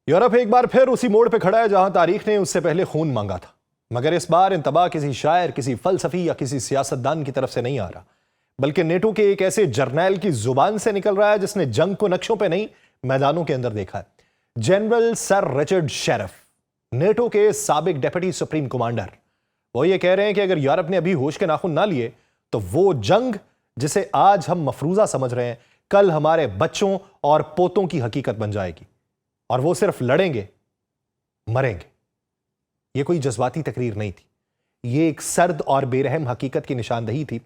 Europe एक बार फिर उसी मोड़ पे खड़ा है जहां तारीख ने उससे पहले खून मांगा था, मगर इस बार इंतबा किसी शायर, किसी फलसफी या किसी सियासतदान की तरफ से नहीं आ रहा, बल्कि नेटो के एक ऐसे जर्नैल की जुबान से निकल रहा है जिसने जंग को नक्शों पे नहीं, मैदानों के अंदर देखा है। General sir Richard sheriff, NATO के साबिक डेप्यूटी सुप्रीम कमांडर, वो ये कह रहे हैं कि अगर यूरोप ने अभी होश के नाखून ना लिए तो वो जंग जिसे आज हम मफरूजा समझ रहे हैं, कल हमारे बच्चों और पोतों की हकीकत बन जाएगी। और वो सिर्फ लड़ेंगे, मरेंगे। ये कोई जज्बाती तकरीर नहीं थी, ये एक सर्द और बेरहम हकीकत की निशानदही थी।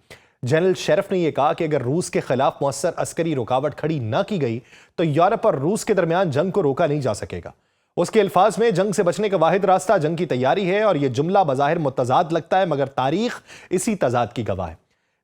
जनरल शेरिफ ने यह कहा कि अगर रूस के खिलाफ मौसर अस्करी रुकावट खड़ी ना की गई तो यूरोप और रूस के दरमियान जंग को रोका नहीं जा सकेगा। उसके अल्फाज में जंग से बचने का वाहिद रास्ता जंग की तैयारी है, और यह जुमला बज़ाहिर मुतजाद लगता है, मगर तारीख इसी तजाद की गवाह है।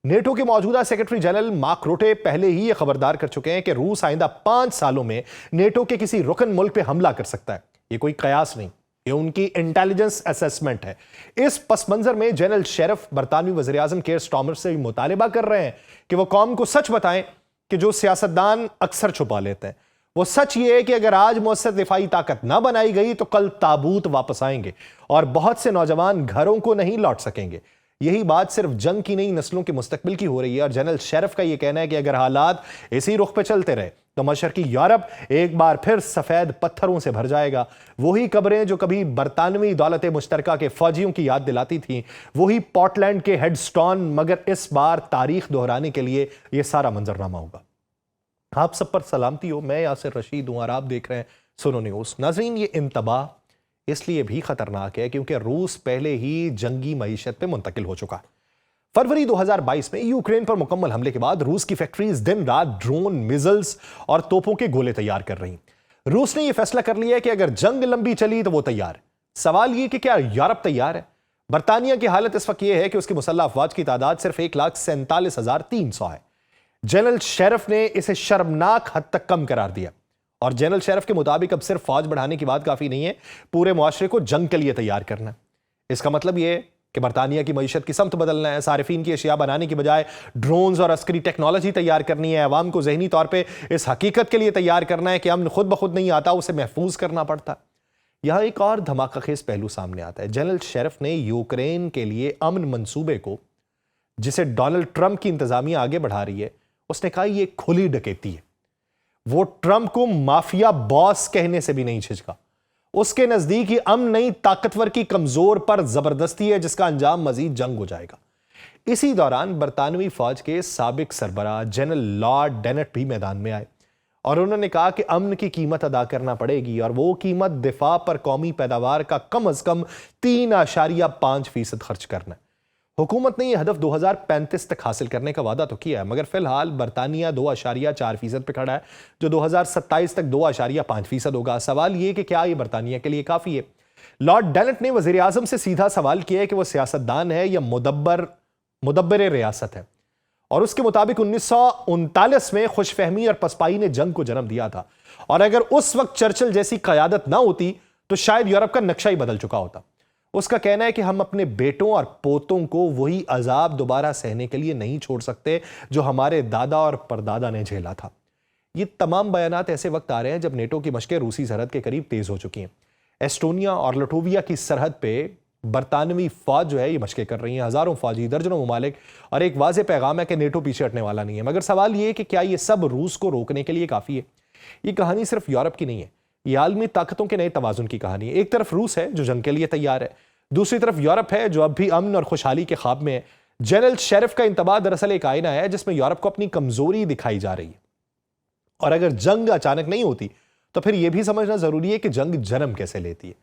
नेटो के मौजूदा सेक्रेटरी जनरल मार्क रूटे पहले ही यह खबरदार कर चुके हैं कि रूस आइंदा 5 सालों में नेटो के किसी रुकन मुल्क पे हमला कर सकता है। यह कोई कयास नहीं, ये उनकी इंटेलिजेंस असेसमेंट है। इस पस मंजर में जनरल शेरिफ बरतानवी वज़ीर आज़म केयर स्टार्मर से मुतालिबा कर रहे हैं कि वो कौम को सच बताएं कि जो सियासतदान अक्सर छुपा लेते हैं। वो सच ये है कि अगर आज मुअस्सर दिफाई ताकत ना बनाई गई तो कल ताबूत वापस आएंगे और बहुत से नौजवान घरों को नहीं लौट सकेंगे। यही बात सिर्फ जंग की नहीं, नस्लों के मुस्तकबिल की हो रही है। और जनरल शेरिफ का यह कहना है कि अगर हालात इसी रुख पे चलते रहे तो मशरकी यूरोप एक बार फिर सफेद पत्थरों से भर जाएगा। वही कब्रें जो कभी बरतानवी दौलत मुश्तरका के फौजियों की याद दिलाती थीं, वही पोर्टलैंड के हेडस्टोन, मगर इस बार तारीख दोहराने के लिए यह सारा मंजरनामा होगा। आप सब पर सलामती हो, मैं यासिर रशीद हूं और आप देख रहे हैं सुनो न्यूज़। नाज़रीन, ये इंतबा इसलिए भी खतरनाक है क्योंकि रूस पहले ही जंगी मईशत पे मुंतकिल हो चुका है। फरवरी 2022 में यूक्रेन पर मुकम्मल हमले के बाद रूस की फैक्ट्रीज दिन रात ड्रोन, मिसाइल्स और तोपों के गोले तैयार कर रही। रूस ने यह फैसला कर लिया है कि अगर जंग लंबी चली तो वो तैयार है। सवाल यह कि क्या यूरोप तैयार है? बरतानिया की हालत इस वक्त यह है कि उसकी मुसल्लह अफवाज की तादाद सिर्फ 1,47,300 है। जनरल शेरिफ ने इसे शर्मनाक हद तक कम करार दिया, और जनरल शेरिफ के मुताबिक अब सिर्फ फौज बढ़ाने की बात काफी नहीं है, पूरे मुआशरे को जंग के लिए तैयार करना है। इसका मतलब यह है कि बरतानिया की मईशत की समत बदलना है, सारिफीन की अशिया बनाने की बजाय ड्रोन्स और अस्करी टेक्नोलॉजी तैयार करनी है, अवाम को जहनी तौर पर इस हकीकत के लिए तैयार करना है कि अमन खुद ब खुद नहीं आता, उसे महफूज करना पड़ता। यहां एक और धमाकाखेज पहलू सामने आता है। जनरल शेरिफ ने यूक्रेन के लिए अमन मंसूबे को, जिसे डोनाल्ड ट्रंप की इंतजामिया आगे बढ़ा रही है, उसने कहा यह खुली डकैती है। वो ट्रंप को माफिया बॉस कहने से भी नहीं झिझका। उसके नजदीक ही अमन नहीं, ताकतवर की कमजोर पर जबरदस्ती है, जिसका अंजाम मजीद जंग हो जाएगा। इसी दौरान बरतानवी फौज के साबिक सरबराह जनरल लॉर्ड डेनेट भी मैदान में आए और उन्होंने कहा कि अमन की कीमत अदा करना पड़ेगी, और वो कीमत दिफा पर कौमी पैदावार का कम अज कम 3.5% खर्च करना है। हुकूमत ने यह हदफ 2035 तक हासिल करने का वादा तो किया है, मगर फिलहाल बरतानिया 2.4% पे खड़ा है, जो 2027 तक 2.5% होगा। सवाल यह कि क्या यह बरतानिया के लिए काफी है? लॉर्ड डेनेट ने वजीर आजम से सीधा सवाल किया है कि वह सियासतदान है या मुदब्बर रियासत है, और उसके मुताबिक 1939 में खुशफहमी और पसपाई ने जंग को जन्म दिया था, और अगर उस वक्त चर्चिल जैसी क़यादत ना होती तो शायद यूरोप का नक्शा ही बदल चुका होता। उसका कहना है कि हम अपने बेटों और पोतों को वही अजाब दोबारा सहने के लिए नहीं छोड़ सकते जो हमारे दादा और परदादा ने झेला था। ये तमाम बयानात ऐसे वक्त आ रहे हैं जब नेटो की मशकें रूसी सरहद के करीब तेज हो चुकी हैं। एस्टोनिया और लटोविया की सरहद पे बरतानवी फौज जो है ये मशकें कर रही हैं, हजारों फौजी, दर्जनों ममालिक, और एक वाज़ेह पैगाम है कि नेटो पीछे हटने वाला नहीं है। मगर सवाल ये है कि क्या ये सब रूस को रोकने के लिए काफी है? ये कहानी सिर्फ यूरोप की नहीं है, ये आलमी ताकतों के नए तवाजुन की कहानी है। एक तरफ रूस है जो जंग के लिए तैयार है, दूसरी तरफ यूरोप है जो अब भी अमन और खुशहाली के ख्वाब में है। जनरल शेरिफ का इंतबा दरअसल एक आईना है जिसमें यूरोप को अपनी कमजोरी दिखाई जा रही है, और अगर जंग अचानक नहीं होती तो फिर यह भी समझना जरूरी है कि जंग जन्म कैसे लेती है।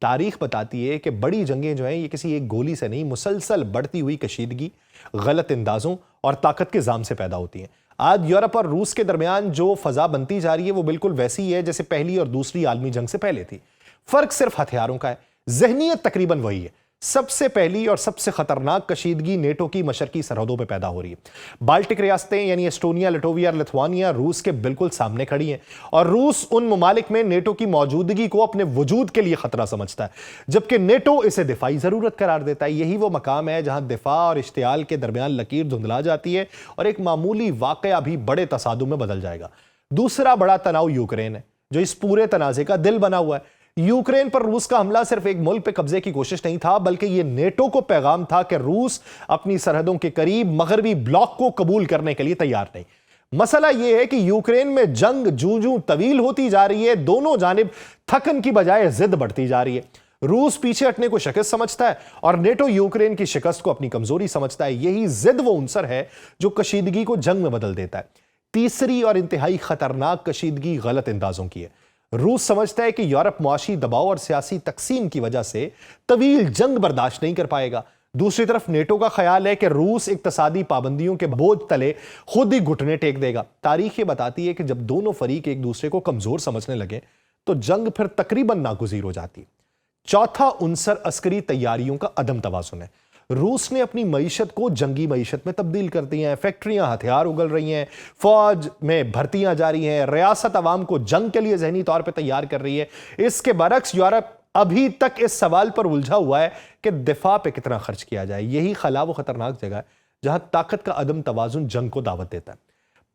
तारीख बताती है कि बड़ी जंगें जो हैं ये किसी एक गोली से नहीं, मुसलसल बढ़ती हुई कशीदगी, गलत अंदाजों और ताकत के जाम से पैदा होती हैं। आज यूरोप और रूस के दरमियान जो फजा बनती जा रही है वो बिल्कुल वैसी ही है जैसे पहली और दूसरी आलमी जंग से पहले थी। फर्क सिर्फ हथियारों का है, जहनियत तकरीबन वही है। सबसे पहली और सबसे खतरनाक कशीदगी नेटो की मशरकी सरहदों पर पैदा हो रही है। बाल्टिक रियासतें यानी एस्टोनिया, लटोविया और लिथुआनिया रूस के बिल्कुल सामने खड़ी हैं, और रूस उन ममालिक में नेटो की मौजूदगी को अपने वजूद के लिए खतरा समझता है, जबकि नेटो इसे दिफाई जरूरत करार देता है। यही वो मकाम है जहां दिफा और इश्तियाल के दरमियान लकीर धुंधला जाती है और एक मामूली वाकया भी बड़े तसादुम में बदल जाएगा। दूसरा बड़ा तनाव यूक्रेन है। जो इस पूरे तनाजे का दिल बना हुआ है। यूक्रेन पर रूस का हमला सिर्फ एक मुल्क पे कब्जे की कोशिश नहीं था, बल्कि यह नेटो को पैगाम था कि रूस अपनी सरहदों के करीब मगरबी ब्लॉक को कबूल करने के लिए तैयार नहीं। मसला यह है कि यूक्रेन में जंग जूं तवील होती जा रही है, दोनों जानिब थकन की बजाय जिद बढ़ती जा रही है। रूस पीछे हटने को शिकस्त समझता है और नेटो यूक्रेन की शिकस्त को अपनी कमजोरी समझता है। यही जिद वो उनसर है जो कशीदगी को जंग में बदल देता है। तीसरी और इंतहाई खतरनाक कशीदगी गलत अंदाजों की है। रूस समझता है कि यूरोप मुआशी दबाव और सियासी तकसीम की वजह से तवील जंग बर्दाश्त नहीं कर पाएगा। दूसरी तरफ नेटो का ख्याल है कि रूस इक्तसादी पाबंदियों के बोझ तले खुद ही घुटने टेक देगा। तारीख ये बताती है कि जब दोनों फरीक एक दूसरे को कमजोर समझने लगे तो जंग फिर तकरीबन नागुज़ीर हो जाती। चौथा उनसर अस्करी तैयारियों का अदम तवाज़ुन है। रूस ने अपनी मईशत को जंगी मईशत में तब्दील कर दी है। फैक्ट्रियां हथियार उगल रही हैं, फौज में भर्तियां जारी हैं, रियासत अवाम को जंग के लिए जहनी तौर पर तैयार कर रही है। इसके बरक्स यूरोप अभी तक इस सवाल पर उलझा हुआ है कि दिफा पे कितना खर्च किया जाए। यही खला वो खतरनाक जगह है जहां ताकत का अदम तवाजुन जंग को दावत देता है।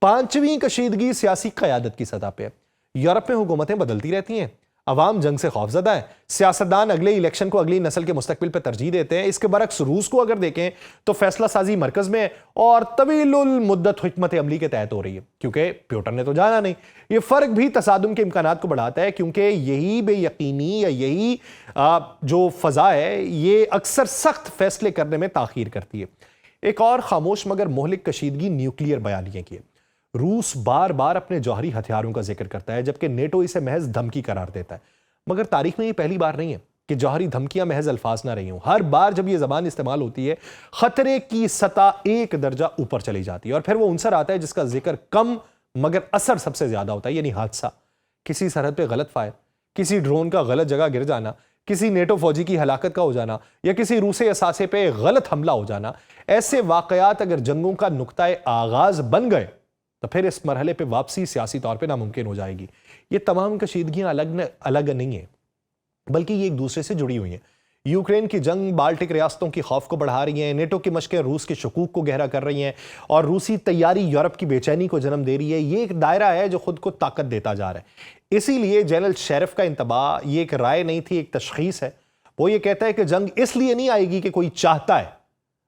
पांचवी कशीदगी सियासी क़यादत की सतह पे है। यूरोप में हुकूमतें बदलती रहती हैं, अवाम जंग से खौफजदा है, सियासतदान अगले इलेक्शन को अगली नस्ल के मुस्तकबिल पर तरजीह देते हैं। इसके बरक्स रूस को अगर देखें तो फैसला साजी मरकज में है और तवीलुल मुद्दत हिकमत अमली के तहत हो रही है, क्योंकि प्यूटन ने तो जाना नहीं। ये फर्क भी तसादुम के इम्कानात को बढ़ाता है, क्योंकि यही बेयकीनी या यही जो फजा है ये अक्सर सख्त फैसले करने में ताखीर करती है। एक और खामोश मगर मोहलिक कशीदगी न्यूक्लियर बयानिए की है। रूस बार बार अपने जौहरी हथियारों का जिक्र करता है, जबकि नेटो इसे महज धमकी करार देता है। मगर तारीख में ये पहली बार नहीं है कि जौहरी धमकियां महज अल्फाज ना रही हों। हर बार जब ये जबान इस्तेमाल होती है, खतरे की सतह एक दर्जा ऊपर चली जाती है और फिर वो उनसर आता है जिसका जिक्र कम मगर असर सबसे ज्यादा होता है, यानी हादसा। किसी सरहद पे गलत फायर, किसी ड्रोन का गलत जगह गिर जाना, किसी नेटो फौजी की हलाकत का हो जाना या किसी रूसी असासे पे गलत हमला हो जाना। ऐसे वाकयात अगर जंगों का नुक्ताए आगाज बन गए तो फिर इस मरहले पे वापसी सियासी तौर पे नामुमकिन हो जाएगी। ये तमाम कशीदगियां अलग नहीं है, बल्कि ये एक दूसरे से जुड़ी हुई हैं। यूक्रेन की जंग बाल्टिक रियासतों की खौफ को बढ़ा रही हैं, नेटो की मशकें रूस के शकूक को गहरा कर रही हैं और रूसी तैयारी यूरोप की बेचैनी को जन्म दे रही है। ये एक दायरा है जो खुद को ताकत देता जा रहा है। इसीलिए जनरल शेरिफ का इंतबा ये एक राय नहीं थी, एक तशखीस है। वो ये कहता है कि जंग इसलिए नहीं आएगी कि कोई चाहता है,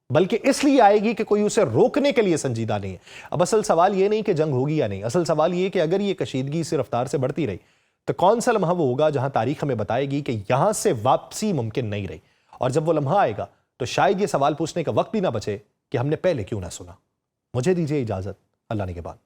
बल्कि इसलिए आएगी कि कोई उसे रोकने के लिए संजीदा नहीं है। अब असल सवाल ये नहीं कि जंग होगी या नहीं, असल सवाल ये कि अगर ये कशीदगी इस रफ्तार से बढ़ती रही तो कौन सा लम्हा वो होगा जहां तारीख हमें बताएगी कि यहां से वापसी मुमकिन नहीं रही। और जब वो लम्हा आएगा तो शायद ये सवाल पूछने का वक्त भी ना बचे कि हमने पहले क्यों ना सुना। मुझे दीजिए इजाजत, अल्लाह ने के बाद।